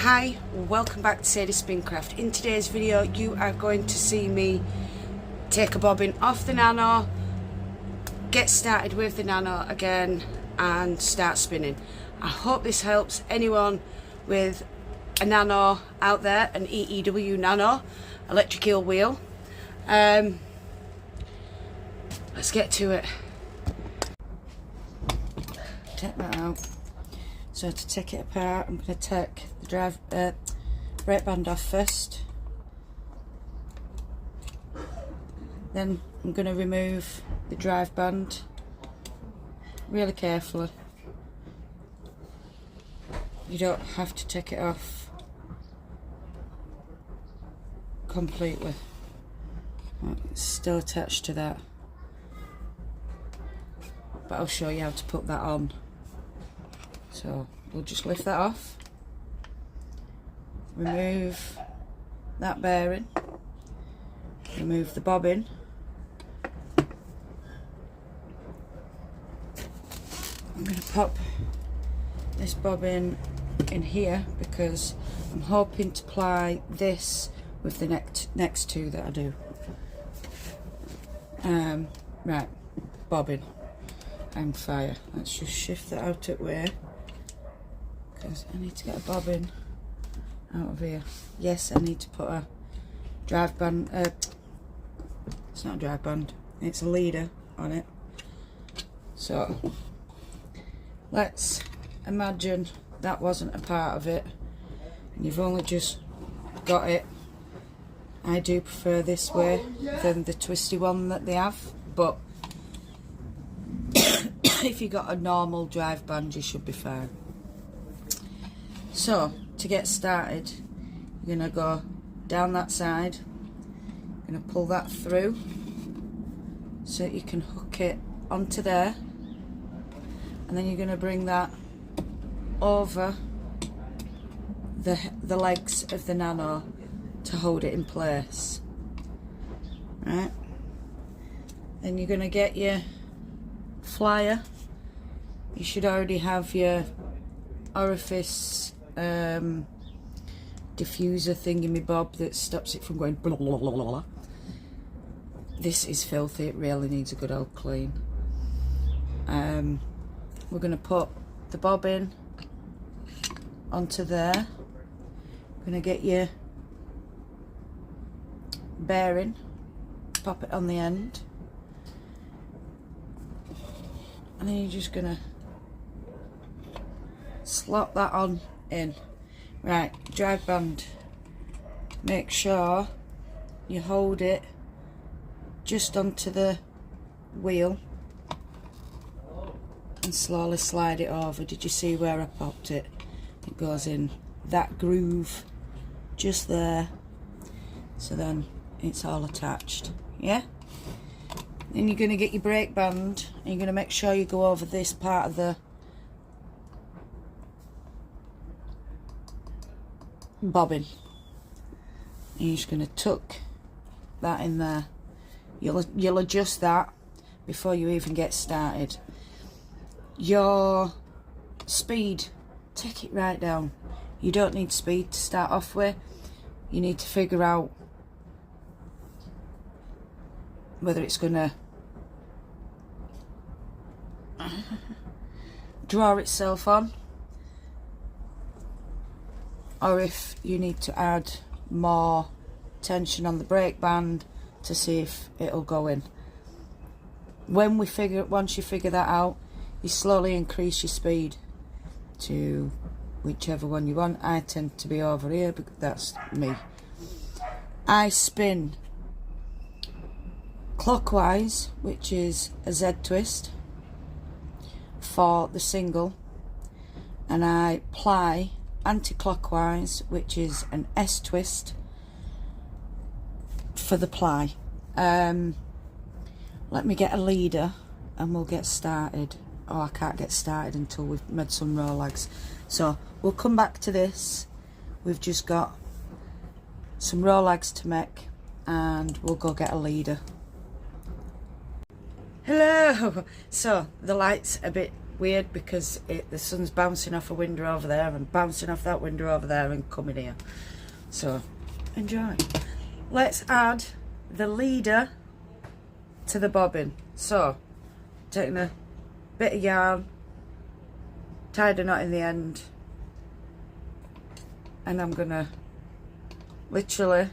Hi, welcome back to Sadie Spincraft. In today's video you are going to see me take a bobbin off the Nano, get started with the Nano again and start spinning. I hope this helps anyone with a Nano out there, an EEW Nano electric eel wheel. Let's get to it. Take that out. So to take it apart, I'm going to take the brake band off first. Then I'm going to remove the drive band really carefully. You don't have to take it off completely. It's still attached to that, but I'll show you how to put that on. So we'll just lift that off, remove that bearing, remove the bobbin, I'm going to pop this bobbin in here because I'm hoping to ply this with the next two that I do. Right, bobbin and fire. Let's just shift that out of way because I need to get a bobbin out of here. Yes, I need to put a drive band, it's not a drive band, it's a leader on it. So let's imagine that wasn't a part of it and you've only just got it. I do prefer this way than the twisty one that they have, but if you got a normal drive band you should be fine. So to get started, you're going to go down that side, you're going to pull that through so that you can hook it onto there, and then you're going to bring that over the legs of the Nano to hold it in place. Right, then you're going to get your flyer. You should already have your orifice diffuser thingy-me-bob that stops it from going blah, blah, blah, blah, blah. This is filthy, it really needs a good old clean. We're going to put the bobbin onto there. We're going to get your bearing, pop it on the end, and then you're just going to slot that on in. Right, drive band, make sure you hold it just onto the wheel and slowly slide it over. Did you see where I popped it? It goes in that groove just there, so then it's all attached. Yeah, then you're going to get your brake band and you're going to make sure you go over this part of the bobbin. And you're just going to tuck that in there. You'll adjust that before you even get started. Your speed, take it right down. You don't need speed to start off with. You need to figure out whether it's going to draw itself on, or if you need to add more tension on the brake band to see if it'll go in. Once you figure that out, you slowly increase your speed to whichever one you want. I tend to be over here, but that's me. I spin clockwise, which is a Z twist for the single, and I ply anti-clockwise, which is an S twist for the ply. Let me get a leader and we'll get started. Oh, I can't get started until we've made some row legs, so we'll come back to this. We've just got some row legs to make and we'll go get a leader. Hello! So the light's a bit weird because the sun's bouncing off a window over there and bouncing off that window over there and coming here. So enjoy. Let's add the leader to the bobbin. So taking a bit of yarn, tied a knot in the end, and I'm gonna literally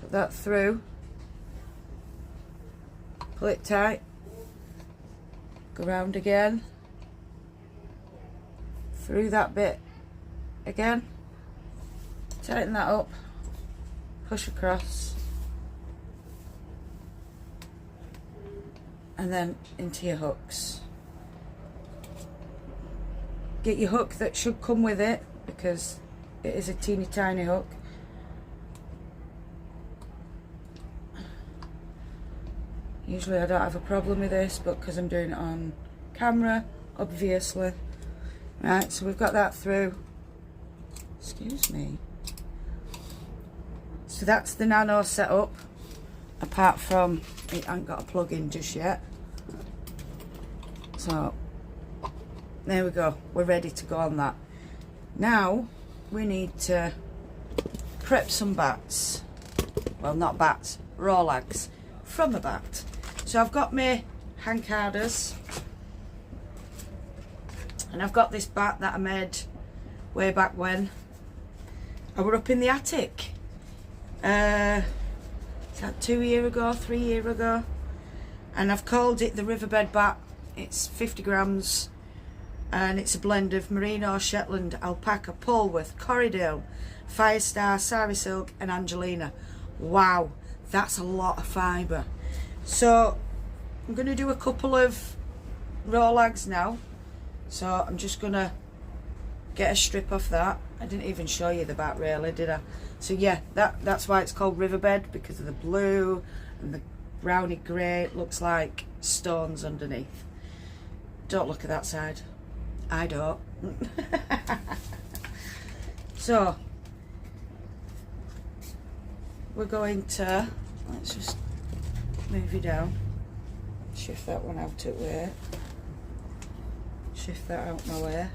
put that through, pull it tight, go round again, through that bit again, tighten that up, push across, and then into your hooks. Get your hook that should come with it, because it is a teeny tiny hook. Usually I don't have a problem with this, but because I'm doing it on camera, obviously. Right, so we've got that through. Excuse me. So that's the Nano setup, apart from it ain't got a plug in just yet. So there we go, we're ready to go on that. Now we need to prep some bats. Well, not bats, Rolex from a bat. So I've got my hand carders, and I've got this bat that I made way back when I were up in the attic. Is that 2 years ago, 3 years ago? And I've called it the Riverbed Bat. It's 50 grams. And it's a blend of merino, Shetland, alpaca, Polworth, Corriedale, Firestar, Sari Silk and Angelina. Wow, that's a lot of fibre. So I'm going to do a couple of Rolex now. So I'm just going to get a strip off that. I didn't even show you the bat really, did I? So yeah, that's why it's called Riverbed, because of the blue and the browny grey. It looks like stones underneath. Don't look at that side. I don't. So we're going to, let's just move you down, shift that one out of way, shift that out my way.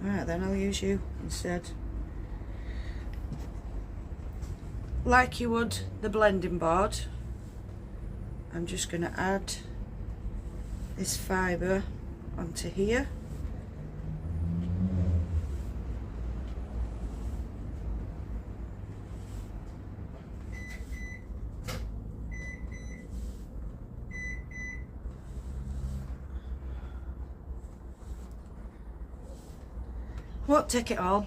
Alright, then I'll use you instead. Like you would the blending board, I'm just going to add this fibre onto here. Won't take it all.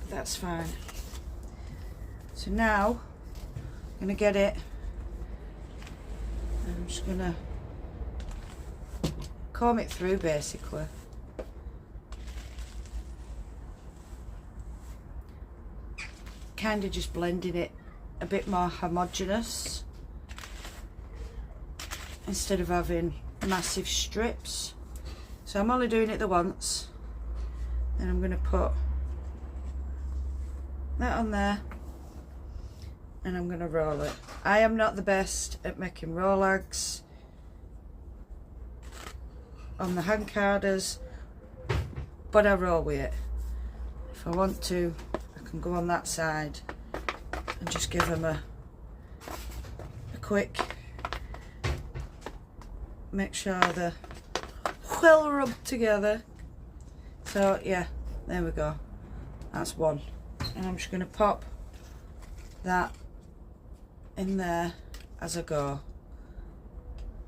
That's fine. So now I'm going to get it. I'm just going to comb it through basically. Kind of just blending it a bit more homogeneous instead of having massive strips. So I'm only doing it the once, and I'm going to put that on there, and I'm going to roll it. I am not the best at making Rolex on the hand carders, but I roll with it. If I want to, I can go on that side and just give them a quick, make sure they're well rubbed together. So yeah, there we go, that's one. And I'm just going to pop that in there as I go.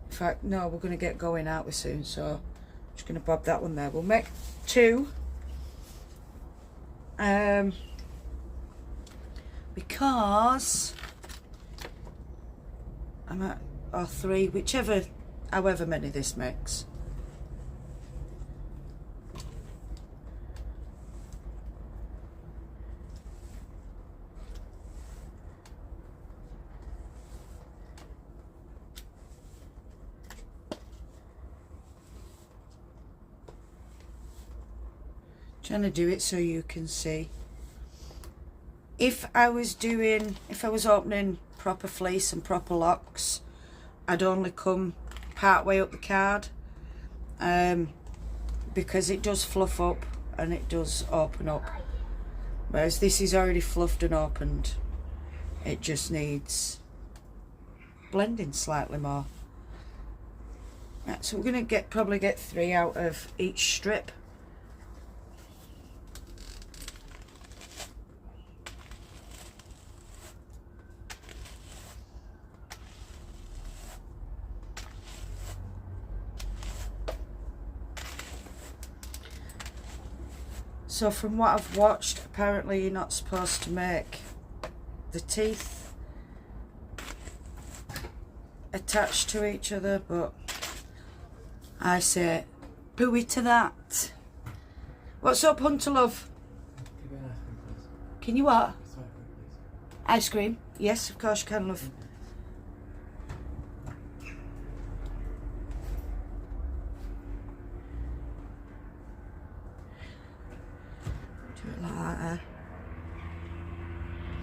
In fact, no, we're going to get going, aren't we, soon? So I'm just going to bob that one there. We'll make two, because I'm at, or three, whichever, however many this makes. Trying to do it so you can see. If I was opening proper fleece and proper locks, I'd only come part way up the card, because it does fluff up and it does open up, whereas this is already fluffed and opened. It just needs blending slightly more. Right, so we're going to probably get 3 out of each strip. So from what I've watched, apparently you're not supposed to make the teeth attached to each other, but I say booey to that. What's up, Hunter Love? Can you what? Ice cream? Yes, of course you can, love.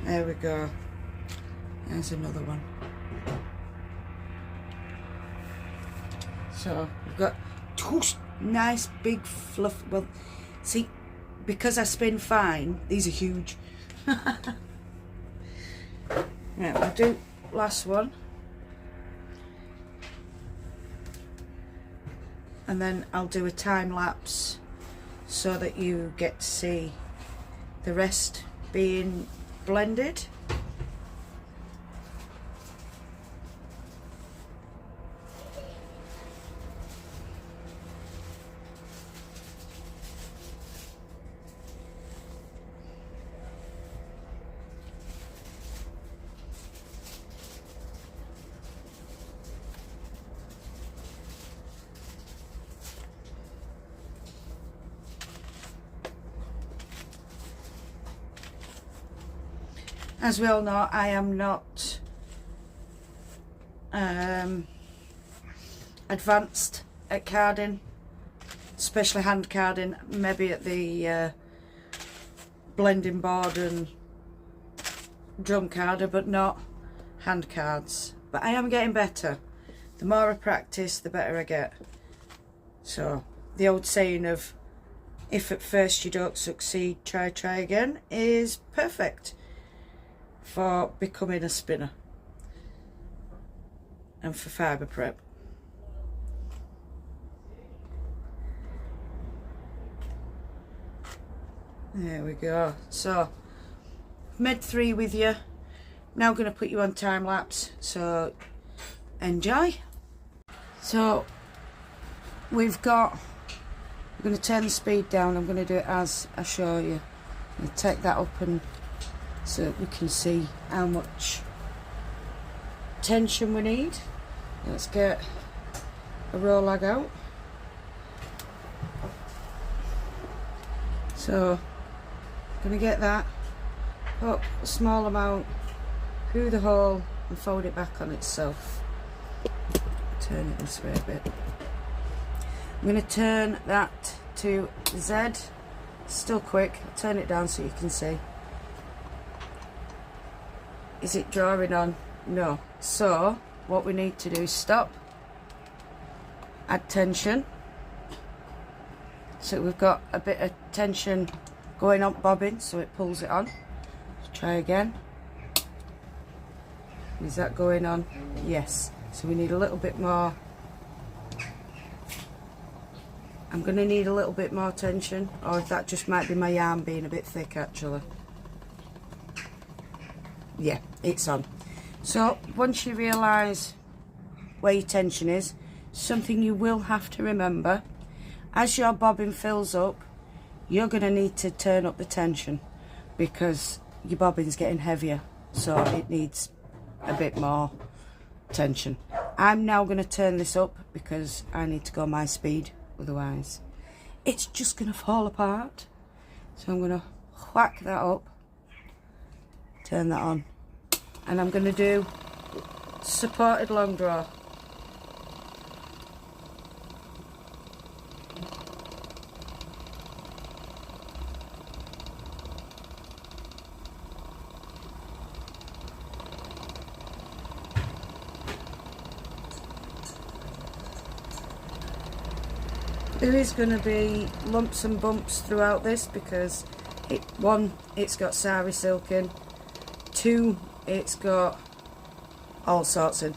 There we go. There's another one. So we've got two nice big fluff. Well, see, because I spin fine, these are huge. Right, we'll do last one, and then I'll do a time lapse so that you get to see the rest being blended. As we all know, I am not advanced at carding, especially hand carding, maybe at the blending board and drum carder, but not hand cards. But I am getting better. The more I practice, the better I get. So the old saying of, if at first you don't succeed, try again, is perfect for becoming a spinner and for fibre prep. There we go. So made 3 with you. Now I'm going to put you on time lapse, so enjoy. So we've got, I'm going to turn the speed down. I'm going to do it as I show you. I'm going to take that up and so we can see how much tension we need. Let's get a roll lag out. So I'm going to get that, put a small amount through the hole and fold it back on itself. Turn it this way a bit. I'm going to turn that to Z. Still quick. I'll turn it down so you can see. Is it drawing on? No. So what we need to do is stop, add tension. So we've got a bit of tension going on bobbin, so it pulls it on. Let's try again. Is that going on? Yes. So we need a little bit more. I'm going to need a little bit more tension, or that just might be my yarn being a bit thick actually. Yeah, it's on. So once you realise where your tension is, something you will have to remember, as your bobbin fills up, you're going to need to turn up the tension because your bobbin's getting heavier, so it needs a bit more tension. I'm now going to turn this up because I need to go my speed, otherwise it's just going to fall apart. So I'm going to whack that up, turn that on, and I'm going to do supported long draw. There is going to be lumps and bumps throughout this because one, it's got sari silk in, two, it's got all sorts in.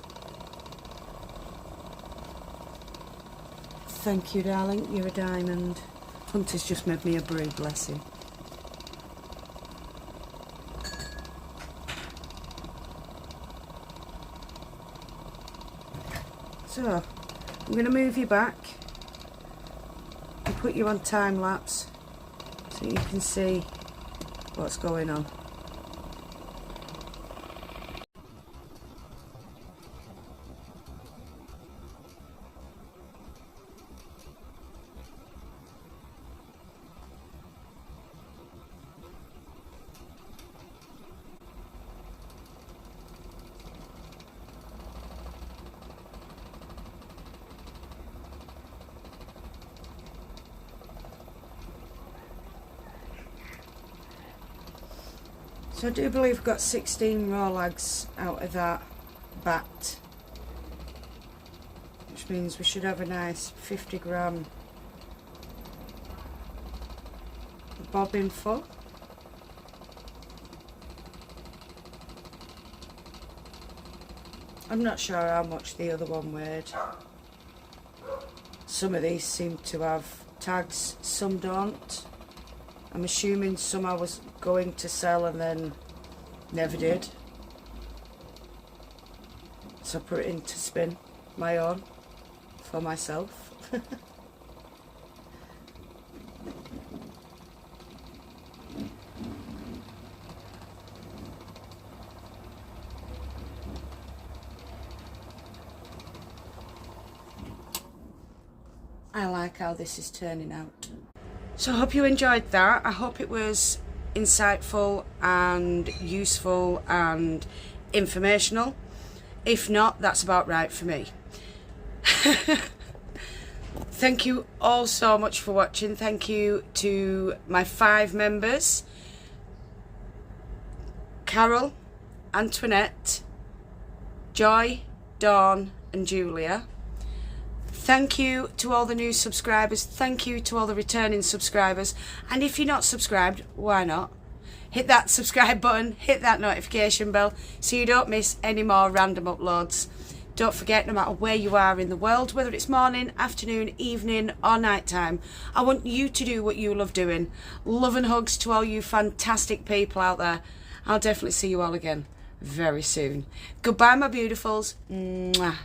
Thank you, darling, you're a diamond. Hunter's just made me a brew, bless him. So, I'm going to move you back and put you on time lapse so you can see what's going on. So I do believe I've got 16 raw lags out of that bat, which means we should have a nice 50-gram bobbin full. I'm not sure how much the other one weighed. Some of these seem to have tags, some don't. I'm assuming some I was going to sell and then never did. So I put it in to spin my own for myself. I like how this is turning out. So I hope you enjoyed that. I hope it was insightful and useful and informational. If not, that's about right for me. Thank you all so much for watching. Thank you to my 5 members: Carol, Antoinette, Joy, Dawn and Julia. Thank you to all the new subscribers. Thank you to all the returning subscribers. And if you're not subscribed, why not? Hit that subscribe button, hit that notification bell so you don't miss any more random uploads. Don't forget, no matter where you are in the world, whether it's morning, afternoon, evening or night time, I want you to do what you love doing. Love and hugs to all you fantastic people out there. I'll definitely see you all again very soon. Goodbye, my beautifuls. Mwah.